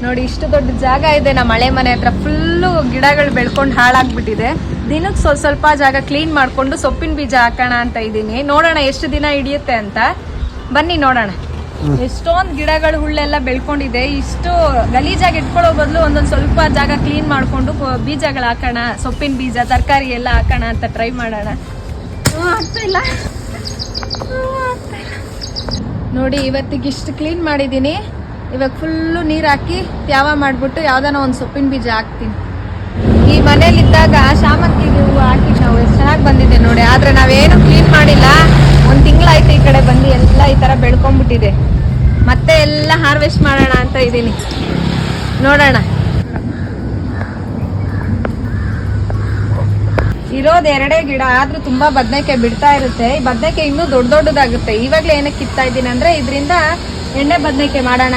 ನೋಡಿ ಇಷ್ಟು ದೊಡ್ಡ ಜಾಗ ಇದೆ ನಮ್ಮ ಮಳೆ ಮನೆ ಹತ್ರ. ಫುಲ್ಲು ಗಿಡಗಳು ಬೆಳ್ಕೊಂಡು ಹಾಳಾಗ್ಬಿಟ್ಟಿದೆ. ದಿನಕ್ಕೆ ಸ್ವಲ್ಪ ಜಾಗ ಕ್ಲೀನ್ ಮಾಡ್ಕೊಂಡು ಸೊಪ್ಪಿನ ಬೀಜ ಹಾಕೋಣ ಅಂತ ಇದ್ದೀನಿ. ನೋಡೋಣ ಎಷ್ಟು ದಿನ ಹಿಡಿಯುತ್ತೆ ಅಂತ. ಬನ್ನಿ ನೋಡೋಣ. ಎಷ್ಟೊಂದು ಗಿಡಗಳು ಹುಳ್ಳೆಲ್ಲ ಬೆಳ್ಕೊಂಡಿದೆ. ಇಷ್ಟು ಗಲೀಜಾಗಿ ಇಟ್ಕೊಳ್ಳೋ ಬದಲು ಒಂದೊಂದು ಸ್ವಲ್ಪ ಜಾಗ ಕ್ಲೀನ್ ಮಾಡ್ಕೊಂಡು ಬೀಜಗಳು ಹಾಕೋಣ, ಸೊಪ್ಪಿನ ಬೀಜ ತರಕಾರಿ ಎಲ್ಲ ಹಾಕೋಣ ಅಂತ ಟ್ರೈ ಮಾಡೋಣ. ಆಗ್ತಾ ಇಲ್ಲ ನೋಡಿ. ಇವತ್ತಿಗೆ ಇಷ್ಟು ಕ್ಲೀನ್ ಮಾಡಿದ್ದೀನಿ. ಇವಾಗ ಫುಲ್ಲು ನೀರು ಹಾಕಿ ತ್ಯಾವ ಮಾಡಿಬಿಟ್ಟು ಯಾವ್ದಾನ ಒಂದು ಸೊಪ್ಪಿನ ಬೀಜ ಹಾಕ್ತೀನಿ. ಈ ಮನೇಲಿದ್ದಾಗ ಶಾಮಂತಿಗೆ ಹೂವು ಹಾಕಿದ್ದು ನಾವು ಎಷ್ಟು ಚೆನ್ನಾಗಿ ಬಂದಿದೆ ನೋಡಿ. ಆದರೆ ನಾವೇನು ಕ್ಲೀನ್ ಮಾಡಿಲ್ಲ. ಒಂದು ತಿಂಗಳಾಯ್ತು ಈ ಕಡೆ ಬಂದು ಎಲ್ಲ ಈ ಥರ ಬೆಳ್ಕೊಂಡ್ಬಿಟ್ಟಿದೆ. ಮತ್ತೆ ಎಲ್ಲ ಹಾರ್ವೆಸ್ಟ್ ಮಾಡೋಣ ಅಂತ ಇದ್ದೀನಿ. ನೋಡೋಣ. ಇರೋದು 2 ಗಿಡ ಆದ್ರೂ ತುಂಬಾ ಬದನೆಕಾಯಿ ಬಿಡ್ತಾ ಇರುತ್ತೆ. ಈ ಬದನೆಕಾಯಿ ಇನ್ನೂ ದೊಡ್ಡದಾಗುತ್ತೆ. ಇವಾಗಲೇ ಏನಕ್ಕೆ ಕಿತ್ತಾ ಇದ್ದೀನಿ ಅಂದ್ರೆ ಇದರಿಂದ ಎಣ್ಣೆ ಬದನೆಕಾಯಿ ಮಾಡೋಣ